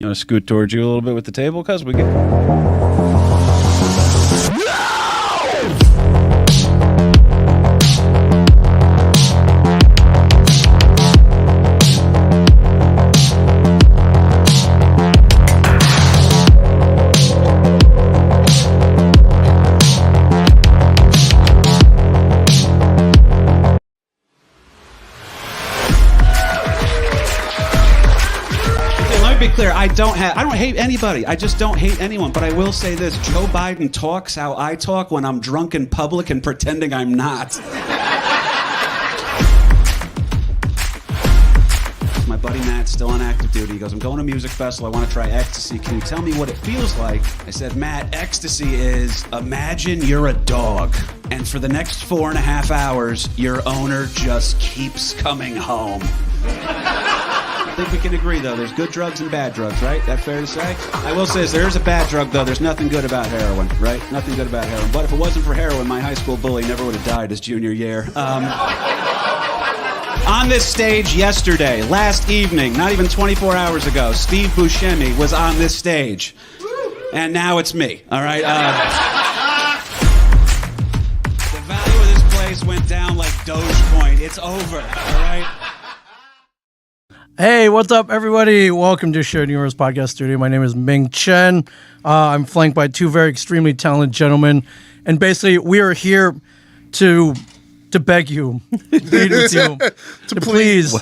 You want to scoot towards you a little bit with the table, cuz we get. Be clear, I don't hate anybody. I just don't hate anyone. But I will say this: Joe Biden talks how I talk when I'm drunk in public and pretending I'm not. My buddy Matt's still on active duty. He goes, "I'm going to a music festival. I want to try ecstasy. Can you tell me what it feels like?" I said, "Matt, ecstasy is imagine you're a dog, and for the next 4.5 hours, your owner just keeps coming home." I think we can agree, though. There's good drugs and bad drugs, right? That fair to say? I will say there is a bad drug, though. There's nothing good about heroin, right? Nothing good about heroin. But if it wasn't for heroin, my high school bully never would have died his junior year. On this stage yesterday, last evening, not even 24 hours ago, Steve Buscemi was on this stage. And now it's me, all right? The value of this place went down like Dogecoin. It's over, all right? Hey, what's up, everybody? Welcome to Shared Universe Podcast Studio. My name is Ming Chen. I'm flanked by two very extremely talented gentlemen, and basically, we are here to beg you, plead with you, to please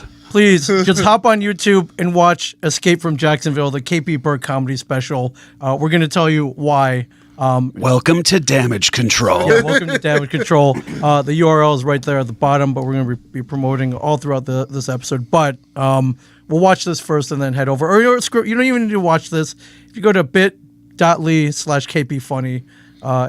just hop on YouTube and watch Escape from Jacksonville, the KP Burke comedy special. We're going to tell you why. Welcome to Damage Control. Yeah, welcome to Damage Control. The URL is right there at the bottom, but we're going to be promoting all throughout this episode. But we'll watch this first and then head over. Or you don't even need to watch this. If you go to bit.ly/kpfunny,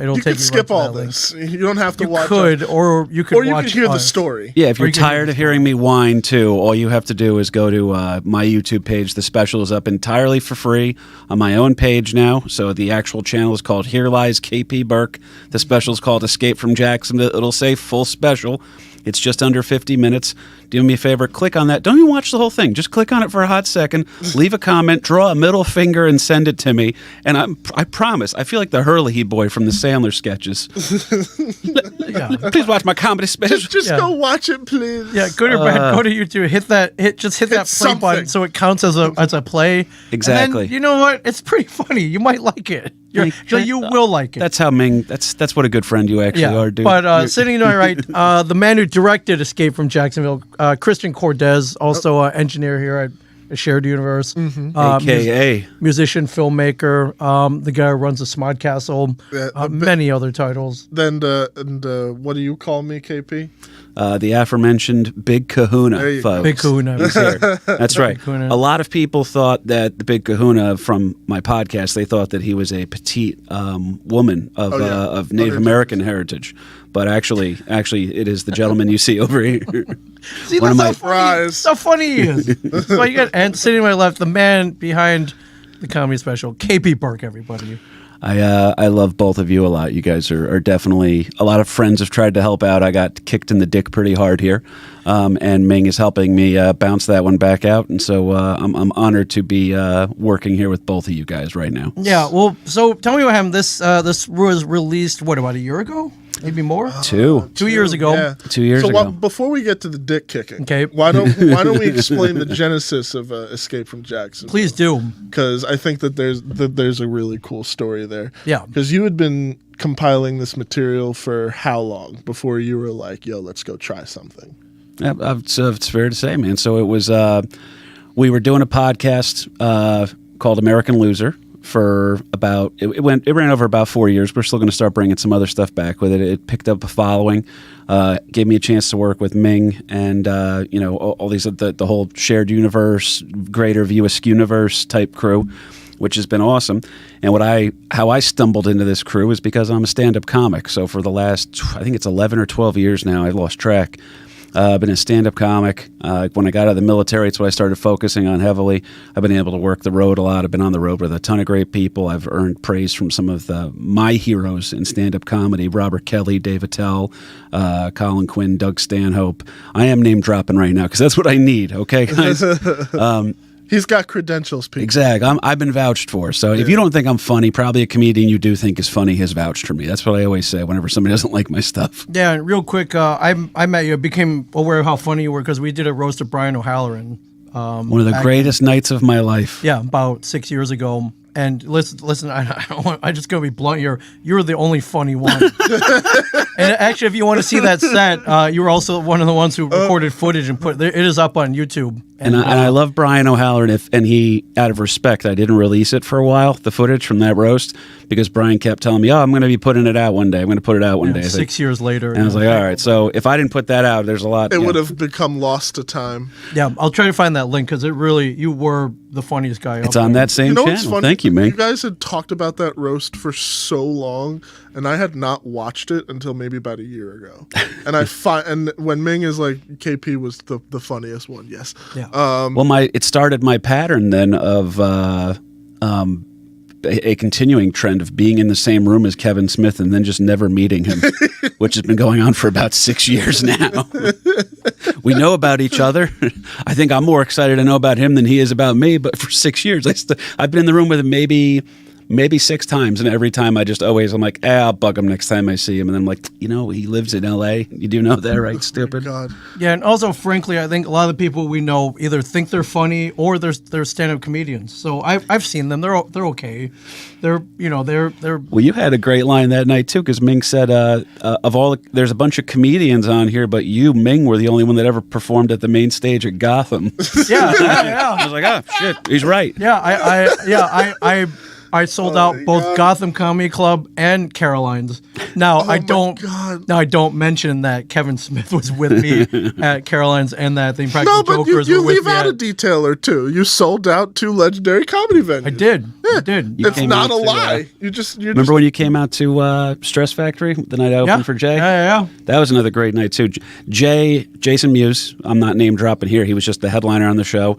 it'll take you right skip to all that this. You don't have to watch it. Or you could watch hear the story. Yeah, if you're tired of hearing me whine too, all you have to do is go to my YouTube page. The special is up entirely for free on my own page now. So the actual channel is called Here Lies KP Burke. The special is called Escape from Jacksonville. It'll say full special. It's just under 50 minutes. Do me a favor, click on that. Don't even watch the whole thing. Just click on it for a hot second, leave a comment, draw a middle finger, and send it to me. And I promise, I feel like the Hurley boy from the Sandler sketches. Please watch my comedy special. Just go watch it, please. Yeah, go to YouTube, hit that play something. button so it counts as a play. Exactly. And then, you know what? It's pretty funny. You might like it. You will like it. That's how Ming. That's what a good friend you actually are, dude. But sitting to my right, the man who directed Escape from Jacksonville, Christian Cortez, also engineer here at Shared Universe, AKA musician, filmmaker, the guy who runs the Smod Castle, many other titles. And what do you call me, KP? The aforementioned Big Kahuna, folks. Big Kahuna. He's here. That's right. A lot of people thought that the Big Kahuna from my podcast, they thought that he was a petite woman of Native American heritage. But actually, it is the gentleman you see over here. See, that's how funny he is. So you got, and sitting to my left, the man behind the comedy special, KP Burke, everybody. I love both of you a lot. You guys are definitely, a lot of friends have tried to help out. I got kicked in the dick pretty hard here, and Ming is helping me bounce that one back out. And so I'm honored to be working here with both of you guys right now. Yeah, well, so tell me what happened. This was released, about a year ago? Maybe more? 2 years ago. Yeah. 2 years ago. Before we get to the dick kicking, okay, why don't we explain the genesis of Escape from Jacksonville? Please do, because I think that there's a really cool story there. Yeah, because you had been compiling this material for how long before you were like, "Yo, let's go try something." Yeah, it's fair to say, man. So it was we were doing a podcast called American Loser. For about it ran over about 4 years. We're still going to start bringing some other stuff back with it. It picked up a following, gave me a chance to work with Ming and all these the whole Shared Universe, Greater View Universe type crew, which has been awesome. And how I stumbled into this crew is because I'm a stand-up comic. So for the last, I think it's 11 or 12 years now, I've lost track. I've been a stand-up comic. When I got out of the military, it's what I started focusing on heavily. I've been able to work the road a lot. I've been on the road with a ton of great people. I've earned praise from some of my heroes in stand-up comedy, Robert Kelly, Dave Attell, Colin Quinn, Doug Stanhope. I am name-dropping right now because that's what I need, okay, guys? He's got credentials, people. Exactly. I've been vouched for. So if you don't think I'm funny, probably a comedian you do think is funny has vouched for me. That's what I always say whenever somebody doesn't like my stuff. Yeah, and real quick, I met you, became aware of how funny you were because we did a roast of Brian O'Halloran. One of the greatest nights of my life. Yeah, about 6 years ago. And listen, I just gonna be blunt here. You're the only funny one. And actually, if you want to see that set, you were also one of the ones who recorded footage and put it is up on YouTube. And I love Brian O'Halloran. And he, out of respect, I didn't release it for a while, the footage from that roast, because Brian kept telling me, "Oh, I'm going to be putting it out one day. I'm going to put it out one day." 6 years later, and I was like, "All right." So if I didn't put that out, there's a lot. It would have become lost to time. Yeah, I'll try to find that link because you were the funniest guy. It's on that same channel. What's funny? Thank you, man. You guys had talked about that roast for so long, and I had not watched it until maybe about a year ago. And and when Ming is like, KP was the funniest one. Yes. Yeah. Well, it started my pattern then of a continuing trend of being in the same room as Kevin Smith and then just never meeting him, which has been going on for about 6 years now. We know about each other. I think I'm more excited to know about him than he is about me, but for 6 years, I've been in the room with him maybe 6 times, and every time I'm like, I'll bug him next time I see him. And then I'm like, he lives in L.A. You do know that, right, stupid? God. Yeah, and also, frankly, I think a lot of the people we know either think they're funny or they're stand-up comedians. So I've seen them. They're okay. They're. Well, you had a great line that night too, because Ming said, there's a bunch of comedians on here, but you, Ming, were the only one that ever performed at the main stage at Gotham. Yeah. I was like, oh shit, he's right. Yeah, I sold out both God. Gotham Comedy Club and Caroline's. Now I don't mention that Kevin Smith was with me at Caroline's and that the Impractical No, but Jokers you were with leave me out a detail or two. You sold out 2 legendary comedy venues. I did. Yeah. I did. It's came not out a to, lie. Remember when you came out to Stress Factory the night I opened for Jay? Yeah. That was another great night too. Jason Mewes, I'm not name dropping here. He was just the headliner on the show.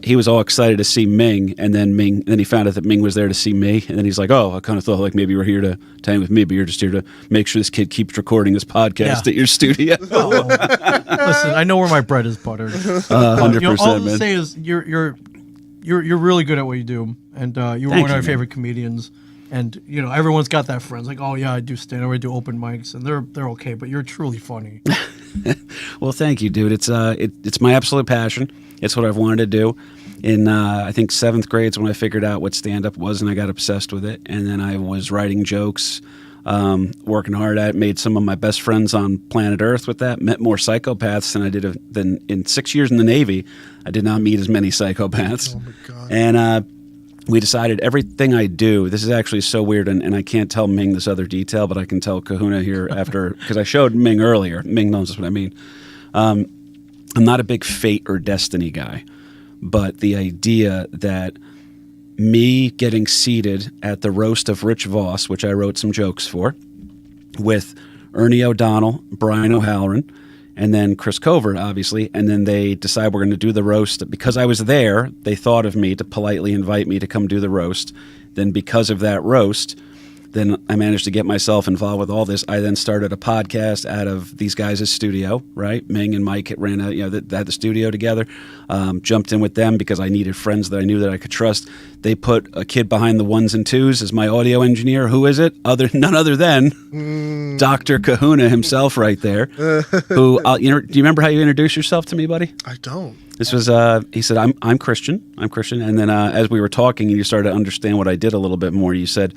He was all excited to see Ming, and then he found out that Ming was there to see me, and then he's like, "Oh, I kind of thought like maybe you were here to hang with me, but you're just here to make sure this kid keeps recording his podcast at your studio." Listen, I know where my bread is buttered. 100%, all I'll man. say is you're really good at what you do, and you were Thank one of you, our favorite comedians. And everyone's got that friends like, oh yeah, I do stand up, I do open mics, and they're okay, but you're truly funny. Well, thank you, dude. It's my absolute passion. It's what I've wanted to do. In I think 7th grade is when I figured out what stand-up was, and I got obsessed with it. And then I was writing jokes, working hard at it, made some of my best friends on planet Earth with that, met more psychopaths than I did than in 6 years in the Navy. I did not meet as many psychopaths. Oh my God. And we decided everything I do, this is actually so weird, and I can't tell Ming this other detail, but I can tell Kahuna here after, because I showed Ming earlier. Ming knows what I mean. I'm not a big fate or destiny guy, but the idea that me getting seated at the roast of Rich Voss, which I wrote some jokes for, with Ernie O'Donnell, Brian O'Halloran, and then Chris Covert, obviously, and then they decide we're going to do the roast. Because I was there, they thought of me to politely invite me to come do the roast. Then because of that roast, then I managed to get myself involved with all this. I then started a podcast out of these guys' studio, right? Ming and Mike ran they had the studio together. Jumped in with them because I needed friends that I knew that I could trust. They put a kid behind the 1s and 2s as my audio engineer. Who is it? None other than Dr. Kahuna himself right there. Who, do you remember how you introduced yourself to me, buddy? I don't. This was, he said, I'm Christian. I'm Christian. And then as we were talking and you started to understand what I did a little bit more, you said,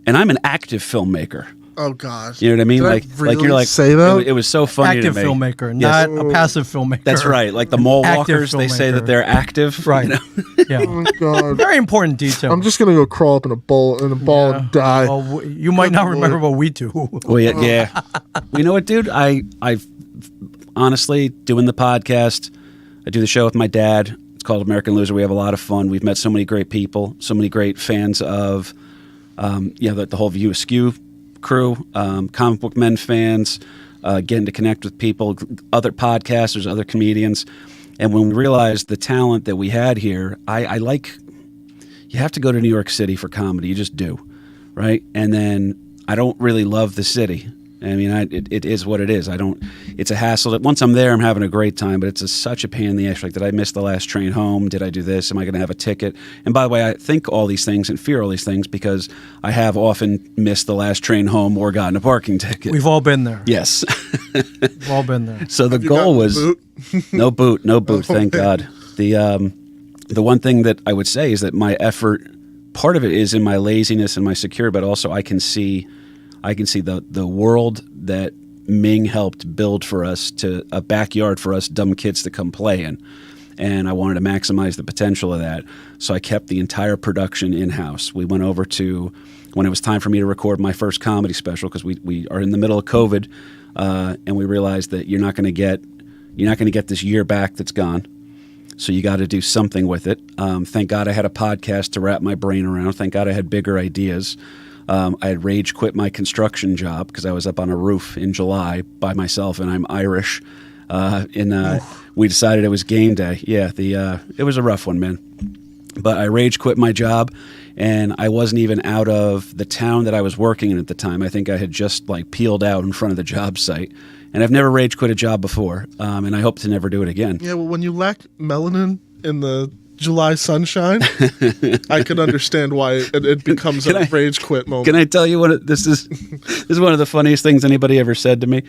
and I'm an active filmmaker. Oh God! You know what I mean? Did I really you're like, say that? It was so funny Active to me. filmmaker, Yes. not a passive filmmaker. That's right. Like the mole Active walkers, they say that filmmaker. they're active. Right. You know? Yeah. Oh my God! Very important detail. I'm just gonna go crawl up in a ball and die. Well, you might not remember what we do. Well, yeah. Well, you know what, dude? I honestly doing the podcast. I do the show with my dad. It's called American Loser. We have a lot of fun. We've met so many great people, so many great fans of, the whole View Askew crew, comic book men fans, getting to connect with people, other podcasters, other comedians. And when we realized the talent that we had here, I like, you have to go to New York City for comedy. You just do, right? And then I don't really love the city. I mean, it is what it is. It's a hassle. Once I'm there, I'm having a great time, but it's such a pain in the ass. Like, did I miss the last train home? Did I do this? Am I going to have a ticket? And by the way, I think all these things and fear all these things because I have often missed the last train home or gotten a parking ticket. We've all been there. Yes. We've all been there. So the Have you goal gotten was boot? no boot. Oh, Thank man. God. The one thing that I would say is that my effort, part of it is in my laziness and my security, but also I can see the world that Ming helped build for us, to a backyard for us dumb kids to come play in. And I wanted to maximize the potential of that. So I kept the entire production in-house. We went over to, when it was time for me to record my first comedy special, because we are in the middle of COVID, and we realized that you're not going to get this year back that's gone. So you got to do something with it. Thank God I had a podcast to wrap my brain around. Thank God I had bigger ideas. I had rage quit my construction job because I was up on a roof in July by myself, and I'm Irish. We decided it was game day. Yeah, it was a rough one, man. But I rage quit my job, and I wasn't even out of the town that I was working in at the time. I think I had just peeled out in front of the job site. And I've never rage quit a job before, and I hope to never do it again. Yeah, well, when you lack melanin in the July sunshine, I can understand why it becomes a rage quit moment. Can I tell you what this is? This is one of the funniest things anybody ever said to me.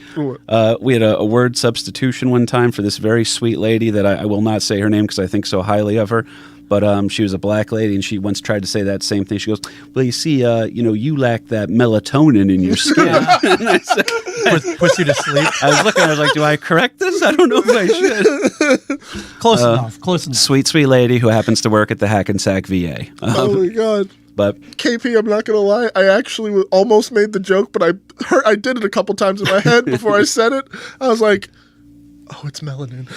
We had a word substitution one time for this very sweet lady that I will not say her name because I think so highly of her. But she was a black lady, and she once tried to say that same thing. She goes, "Well, you see, you lack that melatonin in your skin." And I said, Puts you to sleep. I was looking. I was like, "Do I correct this? I don't know if I should." Close enough. Sweet lady who happens to work at the Hackensack VA. Oh my God. But KP, I'm not gonna lie. I actually almost made the joke, but I did it a couple times in my head before I said it. I was like, "Oh, it's melanin."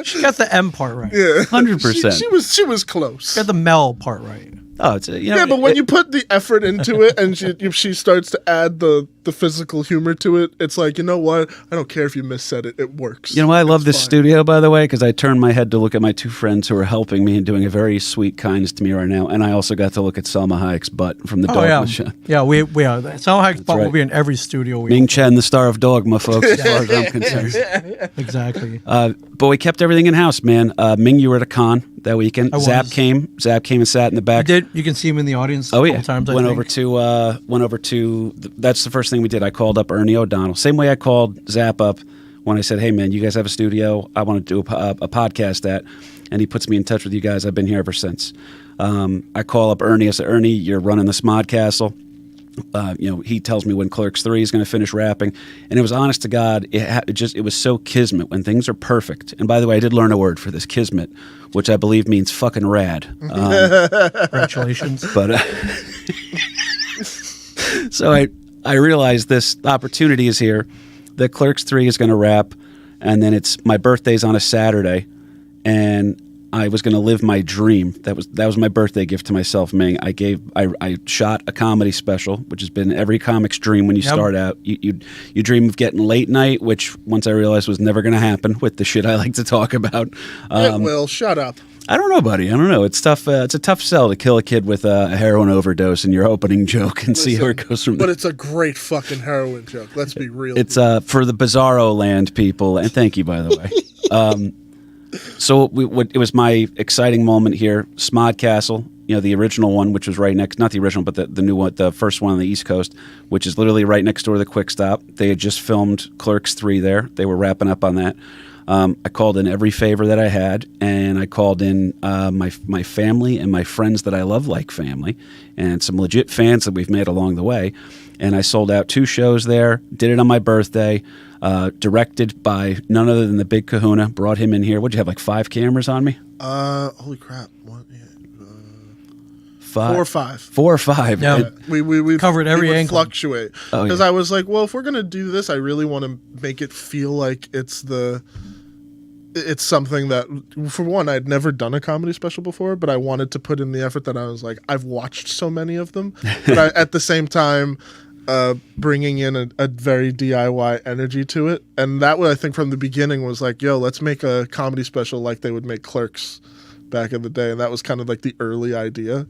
She got the M part right. Yeah, 100%. She was close. She got the Mel part right. Oh, it's Yeah, but when you put the effort into it and she starts to add the physical humor to it, it's like, you know what? I don't care if you missaid it. It works. You know why I love It's this fine. studio, by the way? Because I turned my head to look at my two friends who are helping me and doing a very sweet kindness to me right now. And I also got to look at Selma Hayek's butt from the Dogma show. Yeah, we are. Selma Hayek's butt right. will be in every studio we Ming Chen, the star of Dogma, folks, as far as I'm concerned. Exactly. But we kept everything in-house, man. Ming, you were at a con that weekend. I was. Zap came and sat in the back. You can see him in the audience Oh a yeah, couple times, I went think. over to. That's the first thing we did. I called up Ernie O'Donnell. Same way I called Zap up when I said, "Hey man, you guys have a studio? I want to do a podcast at," and he puts me in touch with you guys. I've been here ever since. I call up Ernie. I said, "Ernie, you're running the Smod Castle." He tells me when Clerks 3 is going to finish wrapping, and it was honest to God, it was so kismet when things are perfect. And by the way, I did learn a word for this, kismet, which I believe means fucking rad. Congratulations. But so I realized this opportunity is here. The Clerks 3 is going to wrap, and then my birthday's on a Saturday, and I was going to live my dream. That was my birthday gift to myself, Ming. I shot a comedy special, which has been every comic's dream when you start out. You dream of getting late night, which once I realized was never going to happen with the shit I like to talk about. It will. Shut up. I don't know, buddy. I don't know. It's tough. It's a tough sell to kill a kid with a heroin overdose in your opening joke and see where it goes from there. But it's a great fucking heroin joke. Let's be real. It's for the Bizarro Land people, and thank you, by the way. So it was my exciting moment here. Smod Castle, the original one, which was right next, not the original, but the new one, the first one on the East Coast, which is literally right next door to the Quick Stop. They had just filmed Clerks 3 there. They were wrapping up on that. I called in every favor that I had, and I called in my family and my friends that I love like family, and some legit fans that we've made along the way. And I sold out 2 shows there, did it on my birthday, directed by none other than the Big Kahuna, brought him in here. What'd you have, like 5 cameras on me? Holy crap. What? Yeah. 5? 4 or 5. 4 or 5. Yeah. We Covered every would angle. fluctuate. Oh, Because yeah. I was like, well, if we're going to do this, I really want to make it feel like it's something that, for one, I'd never done a comedy special before, but I wanted to put in the effort that I was like, I've watched so many of them. But at the same time, bringing in a very DIY energy to it. And that way, I think from the beginning was like, yo, let's make a comedy special like they would make Clerks back in the day, and that was kind of like the early idea,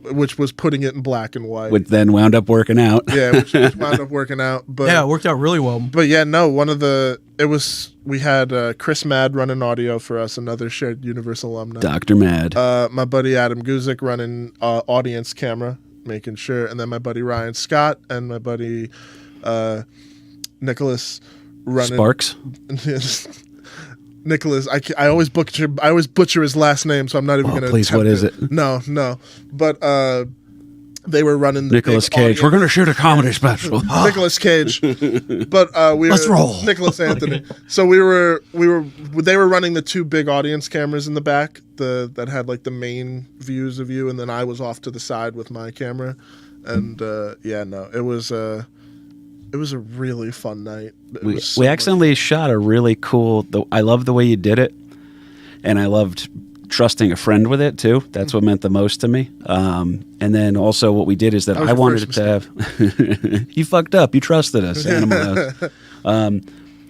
which was putting it in black and white. Which then wound up working out. Yeah, which wound up working out. But Yeah, it worked out really well. But yeah, no, we had Chris Mad running audio for us, another shared Universal alumni. Dr. Mad. My buddy Adam Guzik running audience camera, making sure, and then my buddy Ryan Scott and my buddy Nicholas running Sparks. Nicholas, I always butcher his last name, so I'm not even going to. Please, what is it? No, but they were running the Nicholas big Cage. audience. We're going to shoot a comedy special. Nicholas Cage, but Let's roll. Nicholas Anthony. So they were running the two big audience cameras in the back, that had like the main views of you, and then I was off to the side with my camera, and it was a really fun night. We accidentally shot a really cool. I love the way you did it, and I loved trusting a friend with it too. That's what meant the most to me. And then also what we did is that I wanted it to have. You fucked up. You trusted us, Animal House.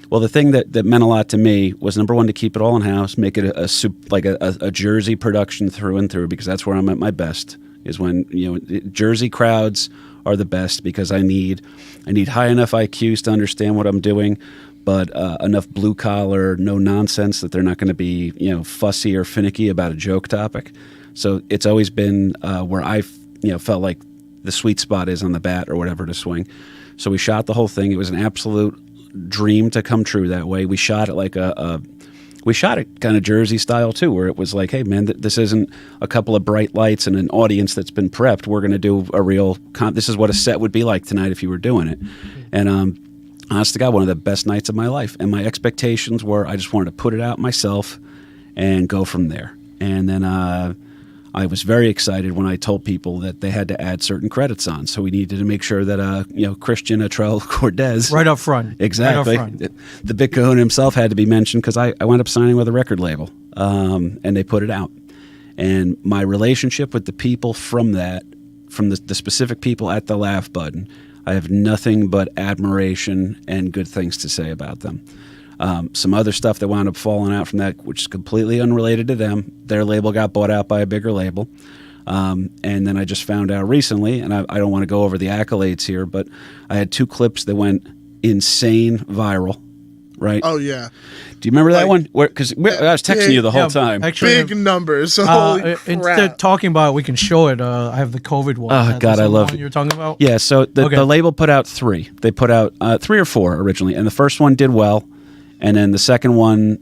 Well, the thing that meant a lot to me was, number one, to keep it all in house, make it a Jersey production through and through, because that's where I'm at my best. Is when Jersey crowds are the best, because I need high enough IQs to understand what I'm doing, but enough blue collar, no nonsense that they're not going to be fussy or finicky about a joke topic. So it's always been where I felt like the sweet spot is on the bat or whatever to swing. So we shot the whole thing. It was an absolute dream to come true that way. We shot it we shot it kind of Jersey style too, where it was like, hey man, this isn't a couple of bright lights and an audience that's been prepped. We're going to do a real. This is what a set would be like tonight if you were doing it. And honest to God, one of the best nights of my life. And my expectations were, I just wanted to put it out myself and go from there. And then I was very excited when I told people that they had to add certain credits on. So we needed to make sure that Christian Atrell Cortez, Right up front. exactly, Right up front. the big kahuna himself had to be mentioned, because I wound up signing with a record label, and they put it out. And my relationship with the people from the specific people at the Laugh Button, I have nothing but admiration and good things to say about them. Some other stuff that wound up falling out from that, which is completely unrelated to them. Their label got bought out by a bigger label. And then I just found out recently, and I don't want to go over the accolades here, but I had 2 clips that went insane viral, right? Oh yeah, Do you remember that one? Because I was texting you the whole time. Actually, big numbers. Holy crap! instead of talking about it, we can show it. I have the COVID one. Oh, God, I love it. it. You're talking about? Yeah, so the Okay. label put out 3. They put out 3 or 4 originally, and the first one did well. And then the second one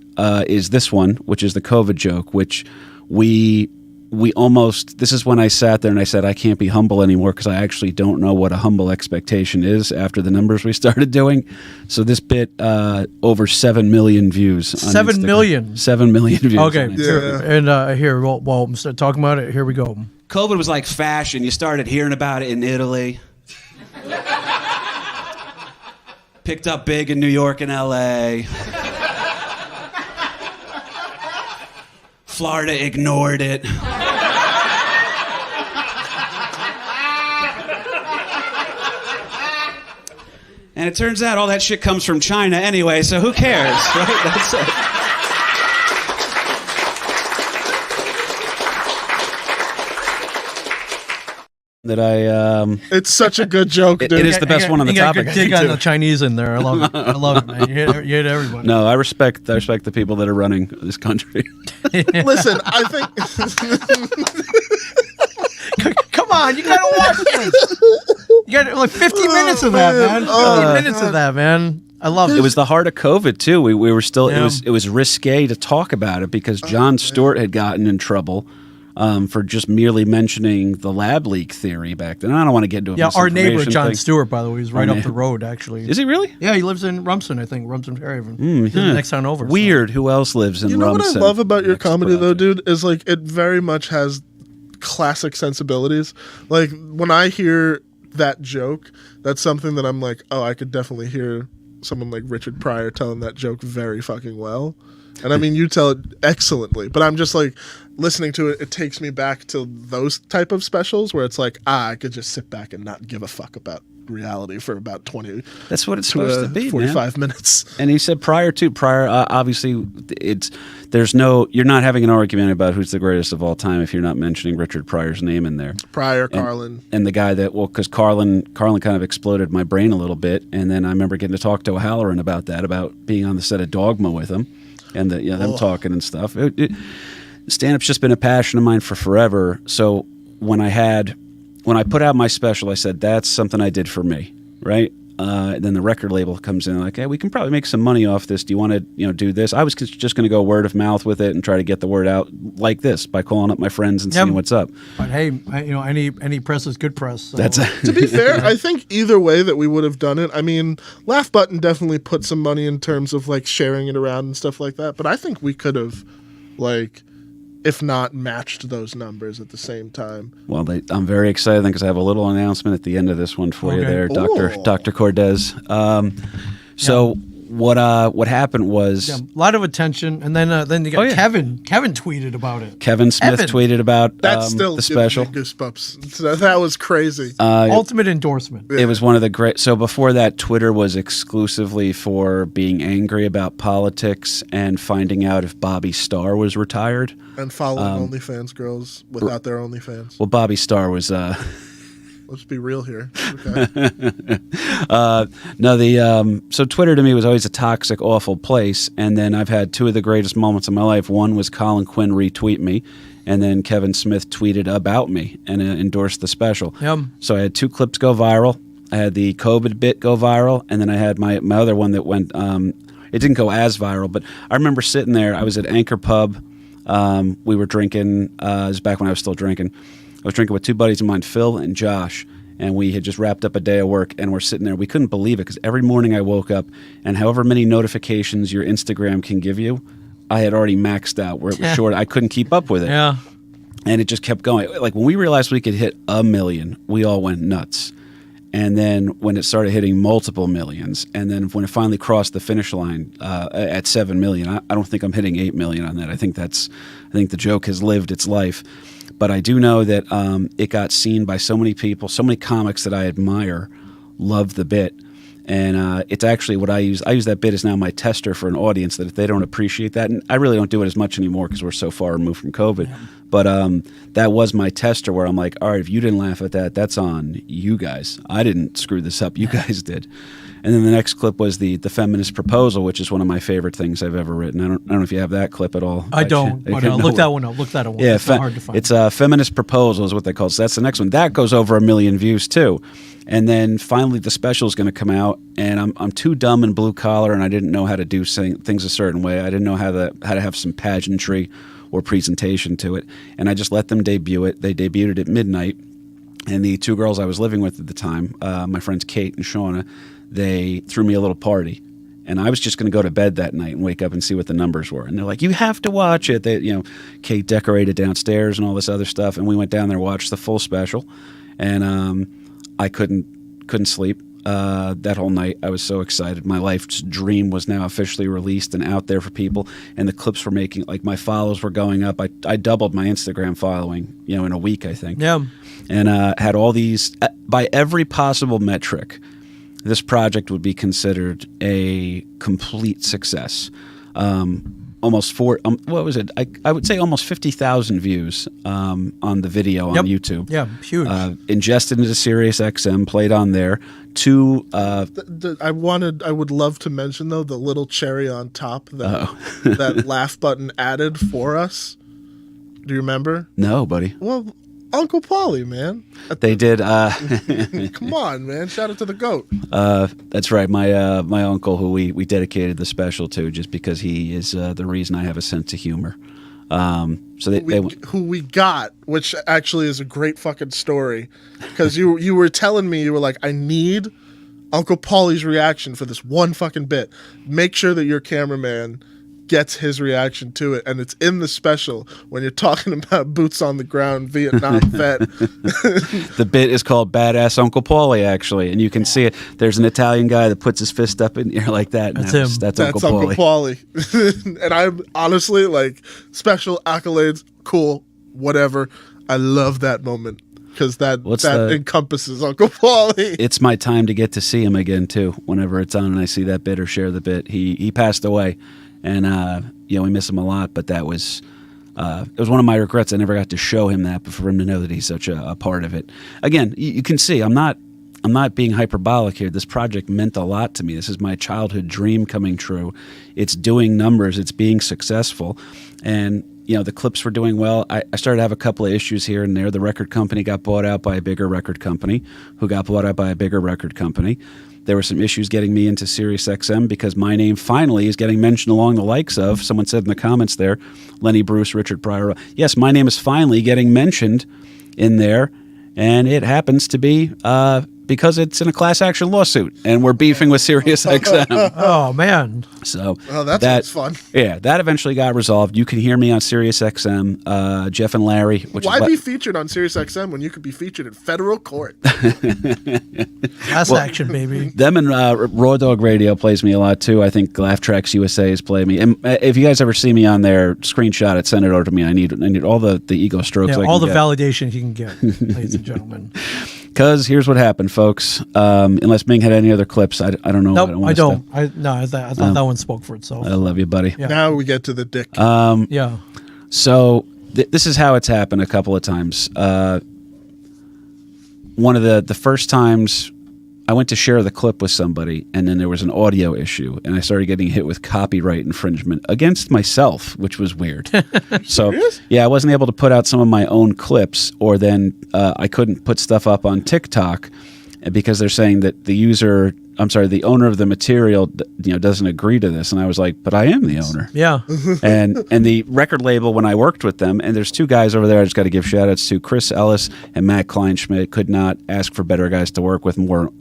is this one, which is the COVID joke, which we almost, this is when I sat there and I said, I can't be humble anymore, because I actually don't know what a humble expectation is after the numbers we started doing. So this bit, over 7 million views. On 7 Instagram. million? 7 million views. Okay. on Instagram. Yeah. And here, while I'm talking about it, here we go. COVID was like fashion. You started hearing about it in Italy. Picked up big in New York and LA. Florida ignored it. And it turns out all that shit comes from China anyway, so who cares, right? That's it. That I It's such a good joke, dude. it is the best one on the You got topic. good dig on the Chinese in there. I love it. I love it, man. You hit everybody. No, I respect the people that are running this country. Listen, I think Come on, you gotta watch this. You got like 50 minutes of that, man. 50 minutes of that, man. I love it. It was the heart of COVID too. We were still Yeah. it was risque to talk about it, because Jon Stewart had gotten in trouble for just merely mentioning the lab leak theory back then. I don't want to get into a Our neighbor misinformation Jon thing. Stewart, by the way, he's right Our up the road. Actually, Is he really? Yeah, he lives in Rumson, I think. Rumson, Fairhaven. He's the next town over. so. Weird. Who else lives in you know Rumson? what I love about your Next comedy though, project. dude, is like it very much has classic sensibilities. Like when I hear that joke, that's something that I'm like, oh, I could definitely hear someone like Richard Pryor telling that joke very fucking well. And I mean, you tell it excellently, but I'm just like listening to it. It takes me back to those type of specials where it's like, I could just sit back and not give a fuck about reality for about 20. That's what it's supposed to be, 45 minutes. And he said prior, obviously, you're not having an argument about who's the greatest of all time if you're not mentioning Richard Pryor's name in there. Pryor, Carlin. And the guy because Carlin kind of exploded my brain a little bit. And then I remember getting to talk to O'Halloran about being on the set of Dogma with him and them talking and stuff. Stand-up's just been a passion of mine for forever. So when I put out my special, I said, that's something I did for me, right? Then the record label comes in like, hey, we can probably make some money off this. Do you want to, do this? I was just going to go word of mouth with it and try to get the word out like this by calling up my friends and seeing what's up. But hey, any press is good press. So. To be fair, I think either way that we would have done it. I mean, Laugh Button definitely put some money in terms of like sharing it around and stuff like that. But I think we could have, like, if not matched those numbers at the same time. Well, I'm very excited because I have a little announcement at the end of this one for you there, Dr. Cordes. What happened was a lot of attention, and then you got Kevin. Kevin tweeted about it. Kevin Smith tweeted about that still the special. Gives me goosebumps. That was crazy. Ultimate endorsement. It was one of the great. So before that, Twitter was exclusively for being angry about politics and finding out if Bobby Starr was retired and following OnlyFans girls without their OnlyFans. Well, Bobby Starr was. Let's be real here. Okay. So Twitter to me was always a toxic, awful place. And then I've had two of the greatest moments of my life. One was Colin Quinn retweet me, and then Kevin Smith tweeted about me and endorsed the special. Yep. So I had two clips go viral. I had the COVID bit go viral, and then I had my other one that went. It didn't go as viral, but I remember sitting there. I was at Anchor Pub. We were drinking. It was back when I was still drinking. I was drinking with two buddies of mine, Phil and Josh, and we had just wrapped up a day of work, and we're sitting there. We couldn't believe it because every morning I woke up, and however many notifications your Instagram can give you, I had already maxed out where it was short. I couldn't keep up with it. Yeah. And it just kept going. Like when we realized we could hit 1 million, we all went nuts. And then when it started hitting multiple millions, and then when it finally crossed the finish line at 7 million, I don't think I'm hitting 8 million on that. I think the joke has lived its life. But I do know that it got seen by so many people, so many comics that I admire love the bit. And it's actually what I use. I use that bit as now my tester for an audience that if they don't appreciate that, and I really don't do it as much anymore because we're so far removed from COVID. Yeah. But that was my tester where I'm like, all right, if you didn't laugh at that, that's on you guys. I didn't screw this up. You guys did. And then the next clip was the feminist proposal, which is one of my favorite things I've ever written. I don't know if you have that clip at all. I don't. But look that one up. Look that one. Yeah, it's not hard to find. It's a feminist proposal is what they call it. So that's the next one. That goes over 1 million views too. And then finally the special is going to come out, and I'm too dumb and blue collar, and I didn't know how to do things a certain way. I didn't know how to have some pageantry or presentation to it, and I just let them debut it. They debuted it at midnight, and the two girls I was living with at the time, my friends Kate and Shauna, they threw me a little party, and I was just going to go to bed that night and wake up and see what the numbers were. And they're like, "You have to watch it." Kate decorated downstairs and all this other stuff, and we went down there, watched the full special, and I couldn't sleep that whole night. I was so excited. My life's dream was now officially released and out there for people, and the clips were making, like, my follows were going up. I doubled my Instagram following, in a week, I think. Yeah. And had all these, by every possible metric, this project would be considered a complete success. Almost what was it? I would say almost 50,000 views on the video on YouTube. Yeah, huge. Ingested into Sirius XM, played on there. I would love to mention though the little cherry on top that Laugh Button added for us. Do you remember? No, buddy. Well, Uncle Paulie, man. They did. Come on, man! Shout out to the GOAT. That's right. My uncle, who we dedicated the special to, just because he is the reason I have a sense of humor. Who we got, which actually is a great fucking story, because you were telling me, you were like, I need Uncle Paulie's reaction for this one fucking bit. Make sure that your cameraman gets his reaction to it, and it's in the special when you're talking about boots on the ground Vietnam vet. The bit is called Badass Uncle Paulie, actually, and you can see it. There's an Italian guy that puts his fist up in the air like that. That's him. That's Uncle Paulie. And I'm honestly like, special accolades, cool, whatever. I love that moment. because that What's that the- encompasses Uncle Paulie. It's my time to get to see him again too. Whenever it's on and I see that bit or share the bit, he passed away, and we miss him a lot. But that was it was one of my regrets. I never got to show him that, but for him to know that he's such a part of it. Again, you can see I'm not being hyperbolic here. This project meant a lot to me. This is my childhood dream coming true. It's doing numbers. It's being successful, and the clips were doing well. I started to have a couple of issues here and there. The record company got bought out by a bigger record company, who got bought out by a bigger record company. There were some issues getting me into Sirius XM because my name finally is getting mentioned along the likes of, someone said in the comments there, Lenny Bruce, Richard Pryor. Yes, my name is finally getting mentioned in there, and it happens to be because it's in a class action lawsuit, and we're beefing with Sirius XM. Oh, man. So That's fun. Yeah, that eventually got resolved. You can hear me on Sirius XM, Jeff and Larry. Why be featured on Sirius XM when you could be featured in federal court? Class action, baby. Them and Raw Dog Radio plays me a lot too. I think Laugh Tracks USA has played me. And if you guys ever see me on there, screenshot it, send it over to me. I need all the ego strokes. Yeah, I all can the get. validation he can get, ladies and gentlemen. Because here's what happened, folks. Unless Ming had any other clips, I don't know. Nope, I I don't. don't. I thought that one spoke for itself. I love you, buddy. Yeah. Now we get to the dick. Yeah. So this is how it's happened a couple of times. One of the first times I went to share the clip with somebody, and then there was an audio issue, and I started getting hit with copyright infringement against myself, which was weird. So yeah, I wasn't able to put out some of my own clips, or then I couldn't put stuff up on TikTok because they're saying that the owner of the material, doesn't agree to this. And I was like, but I am the owner. Yeah. and the record label, when I worked with them, and there's two guys over there I just got to give shout outs to, Chris Ellis and Matt Kleinschmidt. Could not ask for better guys to work with, more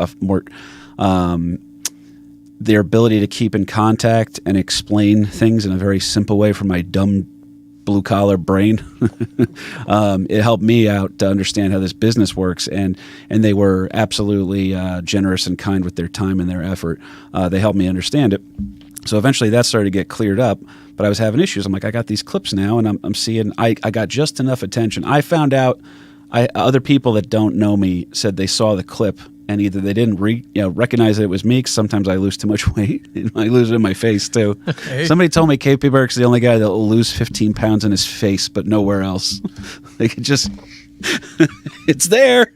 their ability to keep in contact and explain things in a very simple way for my dumb blue collar brain. It helped me out to understand how this business works, and they were absolutely generous and kind with their time and their effort. They helped me understand it. So eventually that started to get cleared up, but I was having issues. I'm like, I got these clips now, and I'm seeing I got just enough attention. I found out other people that don't know me said they saw the clip, and either they didn't recognize that it was me, because sometimes I lose too much weight. I lose it in my face too. Okay. Somebody told me KP Burke's the only guy that will lose 15 pounds in his face, but nowhere else. They could just, it's there.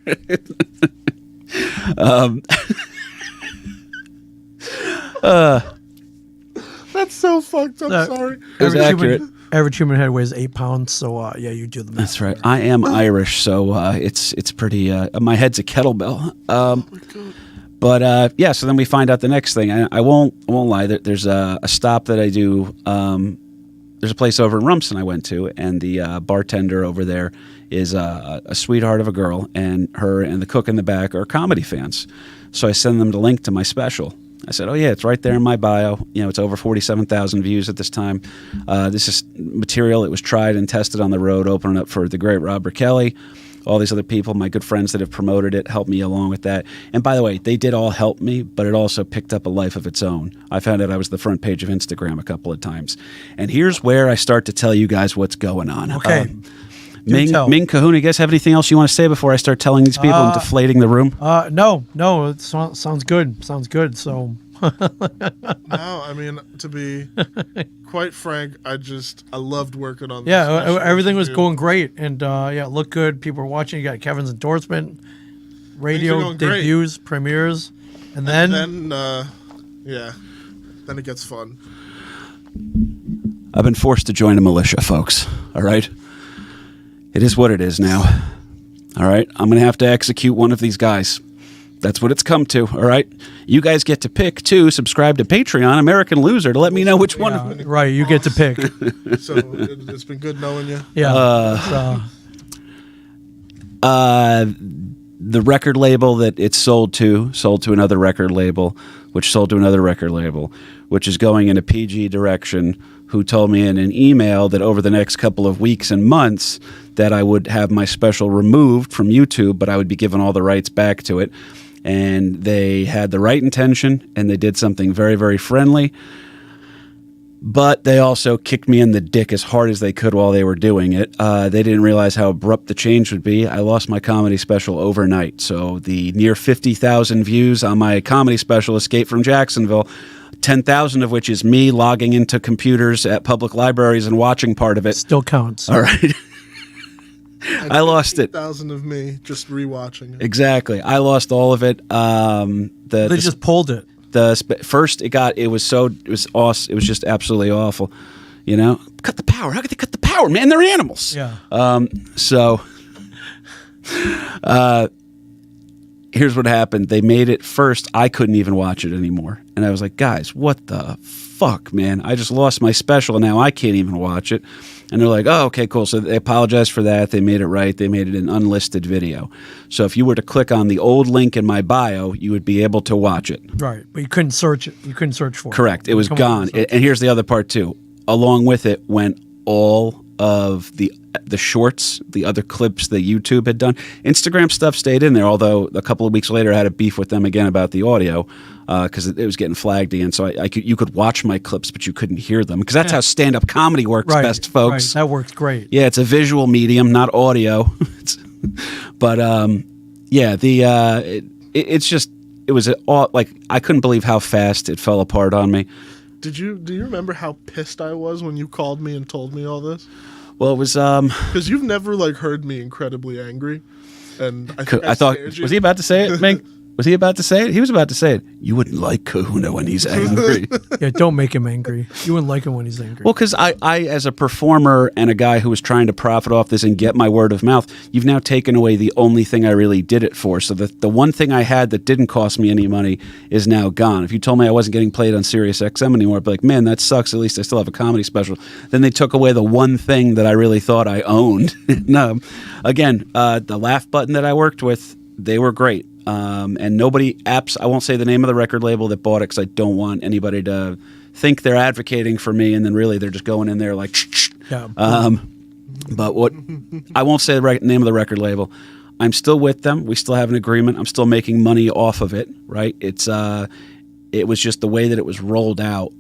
That's so fucked. I'm sorry. It was accurate. Average human head weighs 8 pounds, so yeah, you do the math. That's right. I am Irish, so it's pretty. My head's a kettlebell. Oh my God. But yeah, so then we find out the next thing. I won't lie. There's a stop that I do. There's a place over in Rumson I went to, and the bartender over there is a sweetheart of a girl, and her and the cook in the back are comedy fans. So I send them the link to my special. I said, oh, yeah, it's right there in my bio. It's over 47,000 views at this time. This is material that was tried and tested on the road, opening up for the great Robert Kelly. All these other people, my good friends that have promoted it, helped me along with that. And by the way, they did all help me, but it also picked up a life of its own. I found out I was the front page of Instagram a couple of times. And here's where I start to tell you guys what's going on. Okay. Ming Kahuna, you guys have anything else you want to say before I start telling these people and deflating the room? No, it sounds good. Sounds good. So. No, I mean, to be quite frank, I loved working on this. Yeah, everything was going great, and it looked good. People were watching. You got Kevin's endorsement, radio debuts, premieres, and then then it gets fun. I've been forced to join a militia, folks. All right? It is what it is now. All right? I'm going to have to execute one of these guys. That's what it's come to, all right? You guys get to pick, too. Subscribe to Patreon, American Loser, to let me know which one. Right, you get to pick. So it's been good knowing you. Yeah. The record label that it's sold to another record label, which sold to another record label, which is going in a PG direction, who told me in an email that over the next couple of weeks and months that I would have my special removed from YouTube, but I would be given all the rights back to it. And they had the right intention, and they did something very, very friendly. But they also kicked me in the dick as hard as they could while they were doing it. They didn't realize how abrupt the change would be. I lost my comedy special overnight. So the near 50,000 views on my comedy special, Escape from Jacksonville, 10,000 of which is me logging into computers at public libraries and watching part of it. Still counts. All right. I lost it. 1,000 of me just rewatching it. Exactly. I lost all of it. They just pulled it. First it was awesome. It was just absolutely awful. You know, cut the power. How could they cut the power, man? They're animals. Yeah. Here's what happened. They made it first. I couldn't even watch it anymore. And I was like, guys, what the fuck, man? I just lost my special and now I can't even watch it. And they're like, oh, okay, cool. So they apologized for that. They made it right. They made it an unlisted video. So if you were to click on the old link in my bio, you would be able to watch it. Right. But you couldn't search it. You couldn't search for it. Correct. It was gone. And here's the other part, too. Along with it went all of the shorts, the other clips that YouTube had done. Instagram stuff stayed in there, although a couple of weeks later I had a beef with them again about the audio because it was getting flagged again. So you could watch my clips, but you couldn't hear them because that's how stand-up comedy works, best folks. Right. That works great. Yeah, it's a visual medium, not audio. But it was all like I couldn't believe how fast it fell apart on me. Do you remember how pissed I was when you called me and told me all this? Well, it was because you've never heard me incredibly angry, and I thought scared you. Was he about to say it, Ming? Was he about to say it? He was about to say it. You wouldn't like Kahuna when he's angry. Yeah, don't make him angry. You wouldn't like him when he's angry. Well, because I, as a performer and a guy who was trying to profit off this and get my word of mouth, you've now taken away the only thing I really did it for. So the one thing I had that didn't cost me any money is now gone. If you told me I wasn't getting played on Sirius XM anymore, I'd be like, man, that sucks. At least I still have a comedy special. Then they took away the one thing that I really thought I owned. No, again, the laugh button that I worked with, they were great. And nobody I won't say the name of the record label that bought it because I don't want anybody to think they're advocating for me and then really they're just going in there like yeah. But what I won't say the name of the record label. I'm still with them. We still have an agreement. I'm still making money off of it, right? It was just the way that it was rolled out.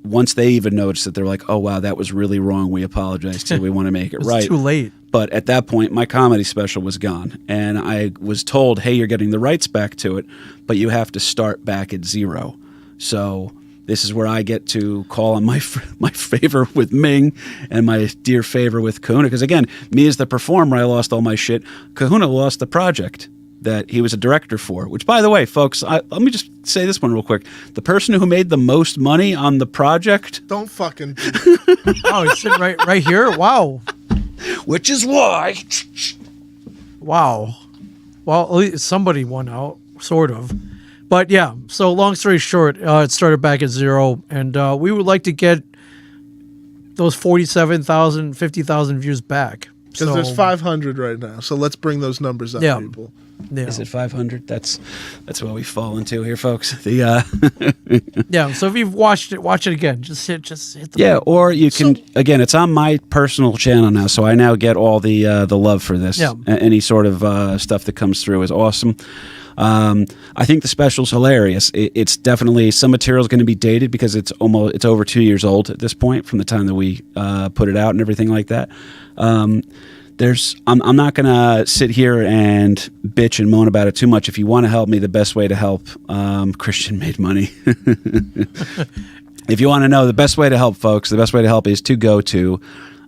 Once they even noticed it, they're like, oh, wow, that was really wrong. We apologize to you. We want to make it right. It's too late. But at that point, my comedy special was gone. And I was told, hey, you're getting the rights back to it, but you have to start back at zero. So this is where I get to call on my favor with Ming and my dear favor with Kahuna. Because again, me as the performer, I lost all my shit. Kahuna lost the project that he was a director for, which, by the way, folks, let me just say this one real quick. The person who made the most money on the project... Don't fucking... Oh, he's sitting right here? Wow. Which is why... Wow. Well, at least somebody won out, sort of. But yeah, so long story short, it started back at zero, and we would like to get those 47,000, 50,000 views back. Because there's 500 right now, so let's bring those numbers up, people. Yeah. Is it 500? That's what we fall into here, folks. Yeah. So if you've watched it, watch it again. Just hit the. Yeah, or you can again. It's on my personal channel now, so I now get all the love for this. Yeah. Any sort of stuff that comes through is awesome. I think the special's hilarious. It's definitely some material is going to be dated because it's over 2 years old at this point from the time that we put it out and everything like that. I'm not going to sit here and bitch and moan about it too much. If you want to help me, the best way to help, Christian made money. If you want to know the best way to help, folks, the best way to help is to go to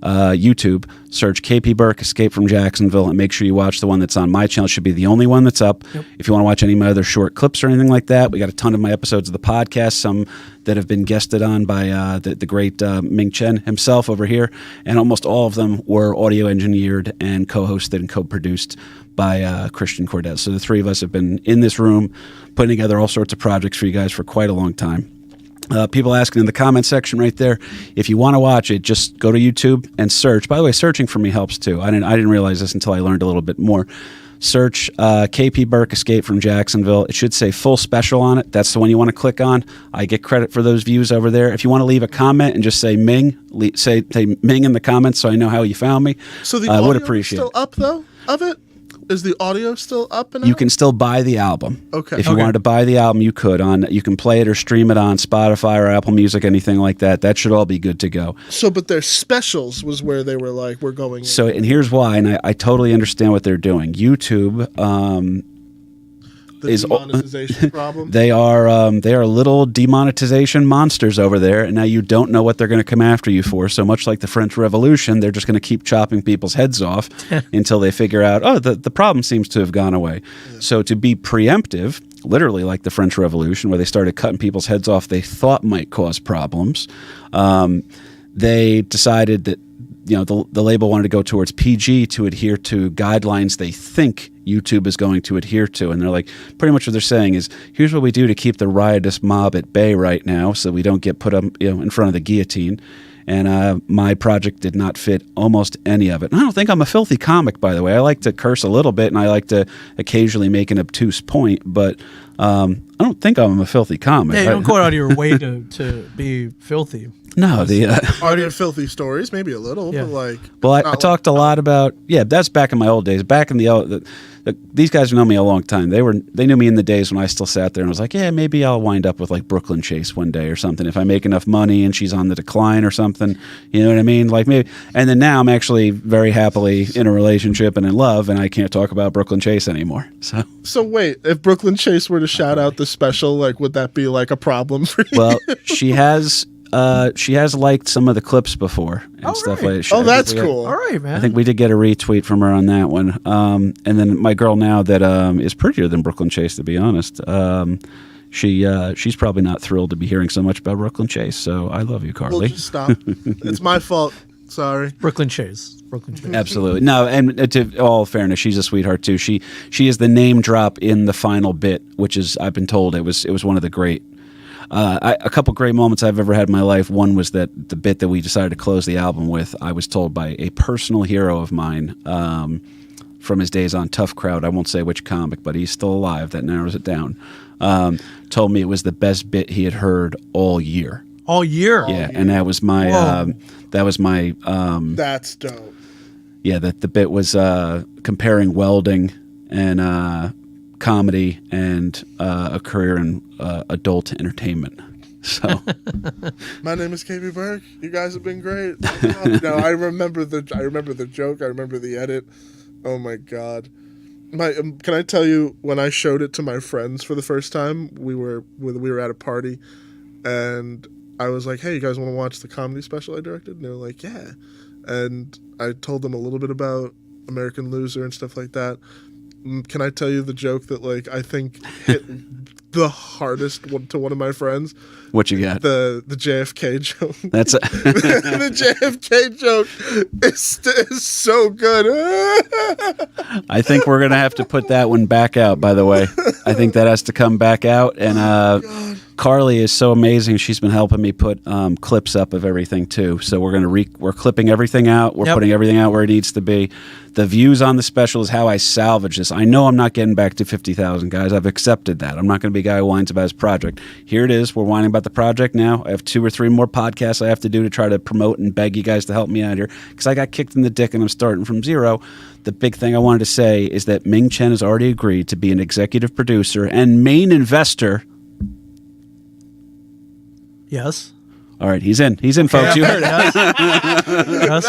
YouTube, search KP Burke, Escape from Jacksonville, and make sure you watch the one that's on my channel. It should be the only one that's up. Yep. If you want to watch any of my other short clips or anything like that, we got a ton of my episodes of the podcast, some that have been guested on by the great Ming Chen himself over here, and almost all of them were audio engineered and co-hosted and co-produced by Christian Cordes. So the three of us have been in this room putting together all sorts of projects for you guys for quite a long time. People asking in the comment section right there, if you want to watch it, just go to YouTube and search. By the way, searching for me helps too. I didn't realize this until I learned a little bit more. Search KP Burke Escape from Jacksonville. It should say full special on it. That's the one you want to click on. I get credit for those views over there. If you want to leave a comment and just say Ming, say Ming in the comments so I know how you found me. So the I would audio appreciate is still up though of it? Is the audio still up and You out? can still buy the album. Okay. If you wanted to buy the album, you could. You can play it or stream it on Spotify or Apple Music, anything like that. That should all be good to go. So, but their specials was where they were like, we're going. So, and here's why, and I totally understand what they're doing. YouTube the demonetization problem. They are little demonetization monsters over there, and now you don't know what they're going to come after you for. So much like the French Revolution, they're just going to keep chopping people's heads off until they figure out, oh, the problem seems to have gone away. Yeah. So to be preemptive, literally like the French Revolution, where they started cutting people's heads off they thought might cause problems, they decided that the label wanted to go towards PG to adhere to guidelines they think YouTube is going to adhere to. And they're like, pretty much what they're saying is, here's what we do to keep the riotous mob at bay right now so we don't get put up in front of the guillotine. And my project did not fit almost any of it. And I don't think I'm a filthy comic, by the way. I like to curse a little bit, and I like to occasionally make an obtuse point, but I don't think I'm a filthy comic. Yeah, you don't go out of your way to be filthy. No, Are there filthy stories? Maybe a little, but like. Well, I talked a lot about that's back in my old days. Back in these guys know me a long time. They knew me in the days when I still sat there and was like, yeah, maybe I'll wind up with like Brooklyn Chase one day or something if I make enough money and she's on the decline or something. You know what I mean? Like maybe. And then now I'm actually very happily in a relationship and in love, and I can't talk about Brooklyn Chase anymore. So wait, if Brooklyn Chase were to shout out the special, like would that be like a problem for you? Well, she has liked some of the clips before and stuff like that. Oh, that's cool. All right, man. I think we did get a retweet from her on that one. And then my girl now that is prettier than Brooklyn Chase, to be honest. She's probably not thrilled to be hearing so much about Brooklyn Chase. So I love you, Carly. Well, just stop. It's my fault. Sorry. Brooklyn Chase. Absolutely. No, and to all fairness, she's a sweetheart too. She is the name drop in the final bit, which is, I've been told, it was one of the great. A couple great moments I've ever had in my life. One was that the bit that we decided to close the album with, I was told by a personal hero of mine from his days on Tough Crowd. I won't say which comic, but he's still alive. That narrows it down. Told me it was the best bit he had heard all year. All year? Yeah, and that was my That's dope. Yeah, that the bit was comparing welding and comedy and a career in adult entertainment. So, my name is KB Burke. You guys have been great. No, I remember the joke. I remember the edit. Oh my god. Can I tell you, when I showed it to my friends for the first time, we were at a party, and I was like, "Hey, you guys want to watch the comedy special I directed?" And they were like, "Yeah." And I told them a little bit about American Loser and stuff like that. Can I tell you the joke that like I think hit the hardest to one of my friends? What you got? The JFK joke. That's a the JFK joke is so good. I think we're gonna have to put that one back out. By the way, I think that has to come back out. And Carly is so amazing. She's been helping me put clips up of everything too. So we're clipping everything out. We're putting everything out where it needs to be. The views on the special is how I salvage this. I know I'm not getting back to 50,000, guys. I've accepted that. I'm not going to be a guy who whines about his project. Here it is. We're whining about the project now. I have 2 or 3 more podcasts I have to do to try to promote and beg you guys to help me out here because I got kicked in the dick and I'm starting from zero. The big thing I wanted to say is that Ming Chen has already agreed to be an executive producer and main investor. Yes. All right, he's in, folks. You heard it. Yes.